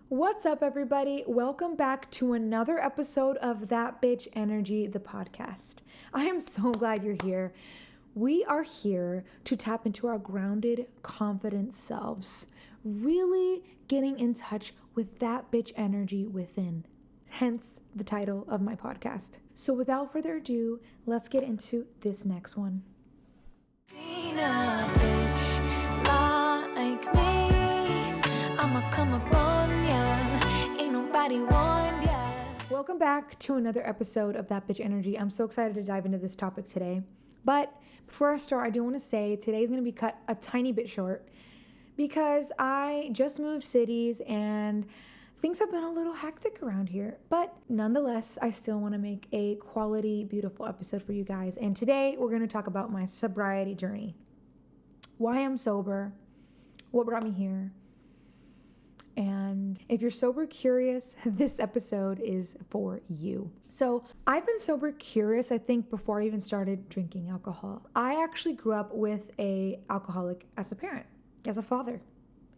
What's up, everybody? Welcome back to another episode of That Bitch Energy, the podcast. I am so glad you're here. We are here to tap into our grounded, confident selves, really getting in touch with that bitch energy within, hence the title of my podcast. So without further ado, let's get into this next one. Ain't a bitch like me. I'ma come up on ya. Ain't nobody warned ya. Welcome back to another episode of That Bitch Energy. I'm so excited to dive into this topic today. But before I start, I do want to say today's going to be cut a tiny bit short because I just moved cities and things have been a little hectic around here. But nonetheless, I still want to make a quality, beautiful episode for you guys. And today we're going to talk about my sobriety journey, why I'm sober, what brought me here. And if you're sober curious, this episode is for you. So I've been sober curious, I think, before I even started drinking alcohol. I actually grew up with an alcoholic as a parent, as a father.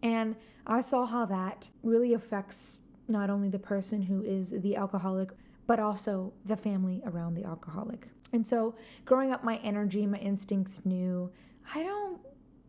And I saw how that really affects not only the person who is the alcoholic, but also the family around the alcoholic. And so growing up, my energy, my instincts knew I don't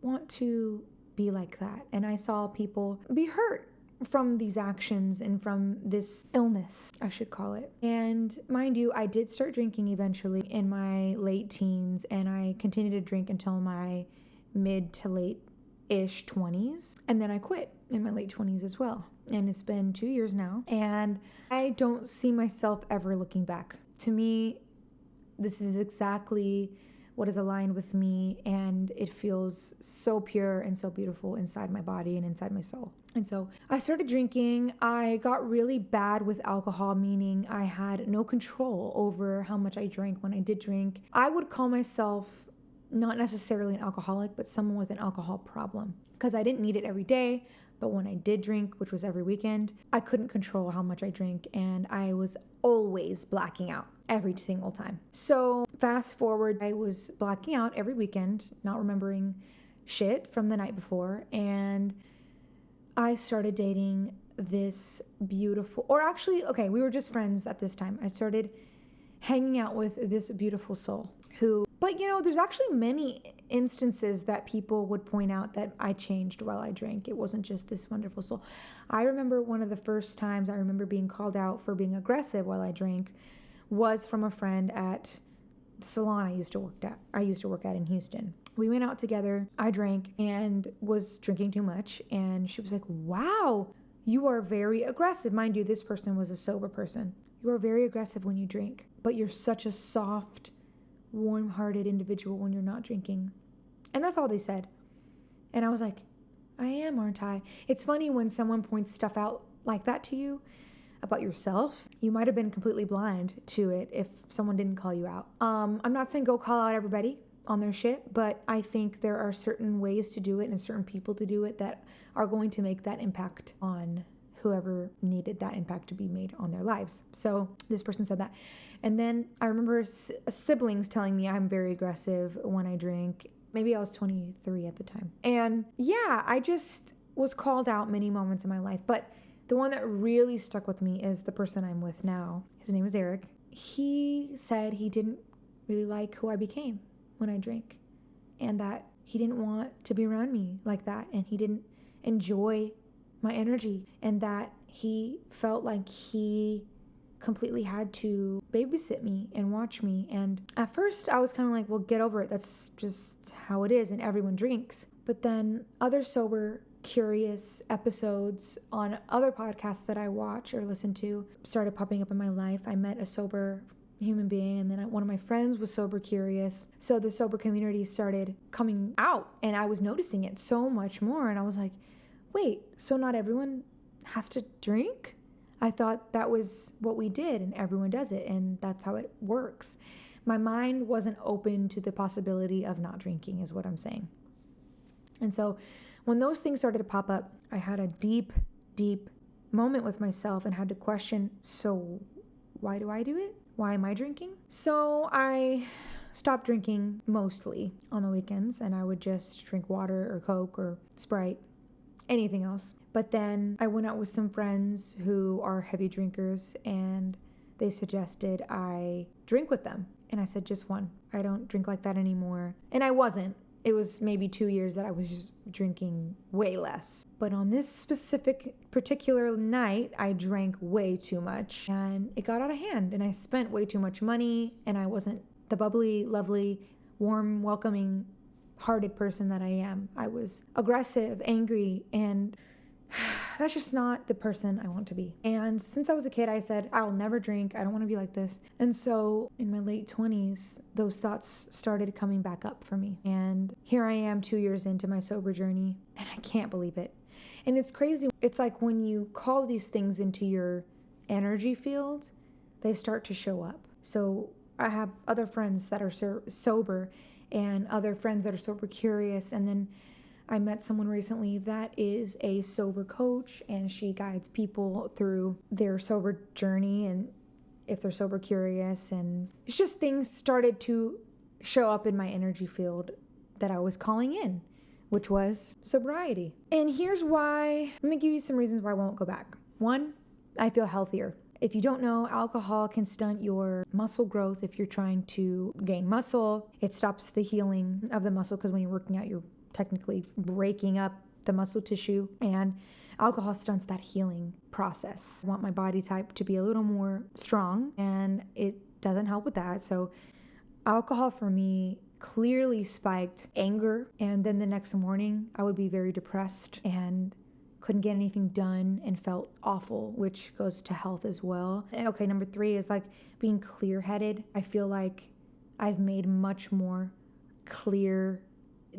want to be like that. And I saw people be hurt from these actions and from this illness, I should call it. And mind you, I did start drinking eventually in my late teens, and I continued to drink until my mid to late-ish 20s. And then I quit in my late 20s as well. And it's been 2 years now, and I don't see myself ever looking back. To me, this is exactly what is aligned with me, and it feels so pure and so beautiful inside my body and inside my soul. And so I started drinking. I got really bad with alcohol, meaning I had no control over how much I drank when I did drink. I would call myself not necessarily an alcoholic, but someone with an alcohol problem, because I didn't need it every day. But when I did drink, which was every weekend, I couldn't control how much I drank, and I was always blacking out every single time. So fast forward, I was blacking out every weekend, not remembering shit from the night before, and I started dating this beautiful, we were just friends at this time. I started hanging out with this beautiful soul who, but there's actually many instances that people would point out that I changed while I drank. It wasn't just this wonderful soul. I remember one of the first times I remember being called out for being aggressive while I drank was from a friend at the salon I used to work at in Houston. We went out together, I drank and was drinking too much, and she was like, "Wow, you are very aggressive." Mind you, this person was a sober person. "You are very aggressive when you drink, but you're such a soft, warm-hearted individual when you're not drinking." And that's all they said. And I was like, I am, aren't I? It's funny when someone points stuff out like that to you about yourself. You might have been completely blind to it if someone didn't call you out. I'm not saying go call out everybody on their shit, but I think there are certain ways to do it and certain people to do it that are going to make that impact on whoever needed that impact to be made on their lives. So this person said that. And then I remember siblings telling me I'm very aggressive when I drink. Maybe I was 23 at the time. And yeah, I just was called out many moments in my life. But the one that really stuck with me is the person I'm with now. His name is Eric. He said he didn't really like who I became when I drank, and that he didn't want to be around me like that, and he didn't enjoy my energy, and that he felt like he completely had to babysit me and watch me. And at first I was kind of like, well, get over it. That's just how it is, and everyone drinks. But then other sober curious episodes on other podcasts that I watch or listen to started popping up in my life. I met a sober human being, and then one of my friends was sober curious. So the sober community started coming out, and I was noticing it so much more. And I was like, wait, so not everyone has to drink? I thought that was what we did, and everyone does it, and that's how it works. My mind wasn't open to the possibility of not drinking, is what I'm saying. And so when those things started to pop up, I had a deep, deep moment with myself and had to question, so why do I do it? Why am I drinking? So I stopped drinking mostly on the weekends, and I would just drink water or Coke or Sprite anything else. But then I went out with some friends who are heavy drinkers, and they suggested I drink with them. And I said, just one. I don't drink like that anymore. And I wasn't. It was maybe 2 years that I was just drinking way less. But on this particular night, I drank way too much, and it got out of hand, and I spent way too much money, and I wasn't the bubbly, lovely, warm, welcoming hearted person that I am. I was aggressive, angry, and that's just not the person I want to be. And since I was a kid, I said, I'll never drink. I don't want to be like this. And so in my late 20s, those thoughts started coming back up for me. And here I am 2 years into my sober journey, and I can't believe it. And it's crazy. It's like when you call these things into your energy field, they start to show up. So I have other friends that are sober, and other friends that are sober curious, and then I met someone recently that is a sober coach, and she guides people through their sober journey and if they're sober curious. And it's just things started to show up in my energy field that I was calling in, which was sobriety. And here's why. Let me give you some reasons why I won't go back. One, I feel healthier. If you don't know, alcohol can stunt your muscle growth if you're trying to gain muscle. It stops the healing of the muscle because when you're working out, you're technically breaking up the muscle tissue, and alcohol stunts that healing process. I want my body type to be a little more strong, and it doesn't help with that. So alcohol for me clearly spiked anger, and then the next morning I would be very depressed and couldn't get anything done and felt awful, which goes to health as well. And okay, number 3 is like being clear-headed. I feel like I've made much more clear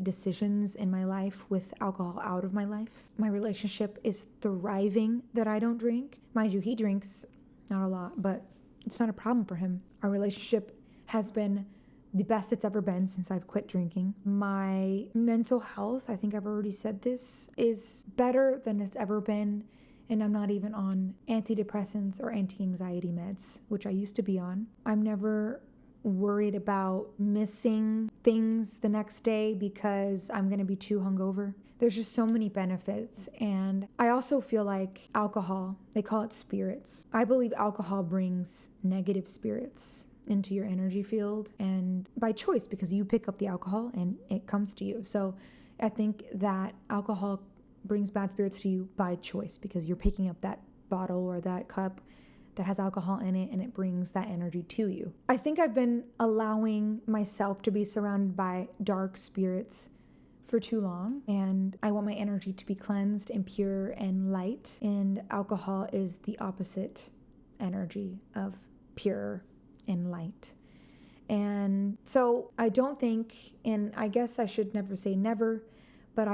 decisions in my life with alcohol out of my life. My relationship is thriving that I don't drink. Mind you, he drinks, not a lot, but it's not a problem for him. Our relationship has been the best it's ever been since I've quit drinking. My mental health, I think I've already said this, is better than it's ever been. And I'm not even on antidepressants or anti-anxiety meds, which I used to be on. I'm never worried about missing things the next day because I'm going to be too hungover. There's just so many benefits. And I also feel like alcohol, they call it spirits. I believe alcohol brings negative spirits into your energy field, and by choice, because you pick up the alcohol and it comes to you. So I think that alcohol brings bad spirits to you by choice because you're picking up that bottle or that cup that has alcohol in it, and it brings that energy to you. I think I've been allowing myself to be surrounded by dark spirits for too long, and I want my energy to be cleansed and pure and light, and alcohol is the opposite energy of pure and light. And so I don't think, and I guess I should never say never, but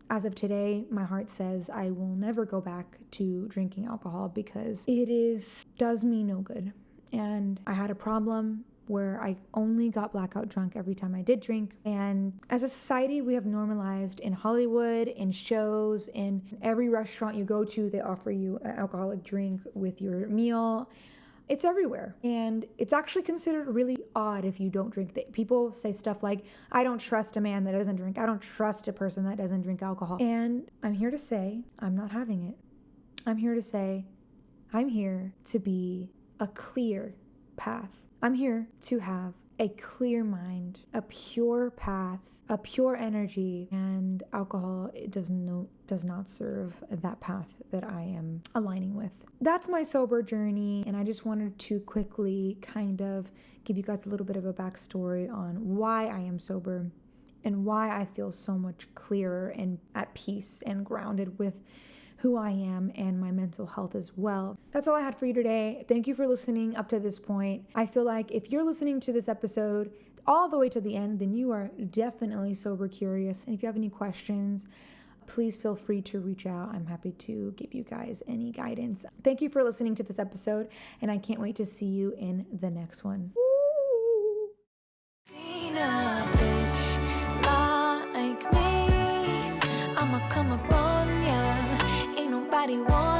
as of today, my heart says I will never go back to drinking alcohol because it does me no good. And I had a problem where I only got blackout drunk every time I did drink. And as a society, we have normalized in Hollywood, in shows, in every restaurant you go to, they offer you an alcoholic drink with your meal. It's everywhere. And it's actually considered really odd if you don't drink. People say stuff like, I don't trust a man that doesn't drink. I don't trust a person that doesn't drink alcohol. And I'm here to say, I'm not having it. I'm here to say, I'm here to be a clear path. I'm here to have a clear mind, a pure path, a pure energy, and alcohol does not serve that path that I am aligning with. That's my sober journey, and I just wanted to quickly kind of give you guys a little bit of a backstory on why I am sober and why I feel so much clearer and at peace and grounded with who I am and my mental health as well. That's all I had for you today. Thank you for listening up to this point. I feel like if you're listening to this episode all the way to the end, then you are definitely sober curious. And if you have any questions, please feel free to reach out. I'm happy to give you guys any guidance. Thank you for listening to this episode, and I can't wait to see you in the next one. Woo! I'ma come upon ya. Ain't nobody want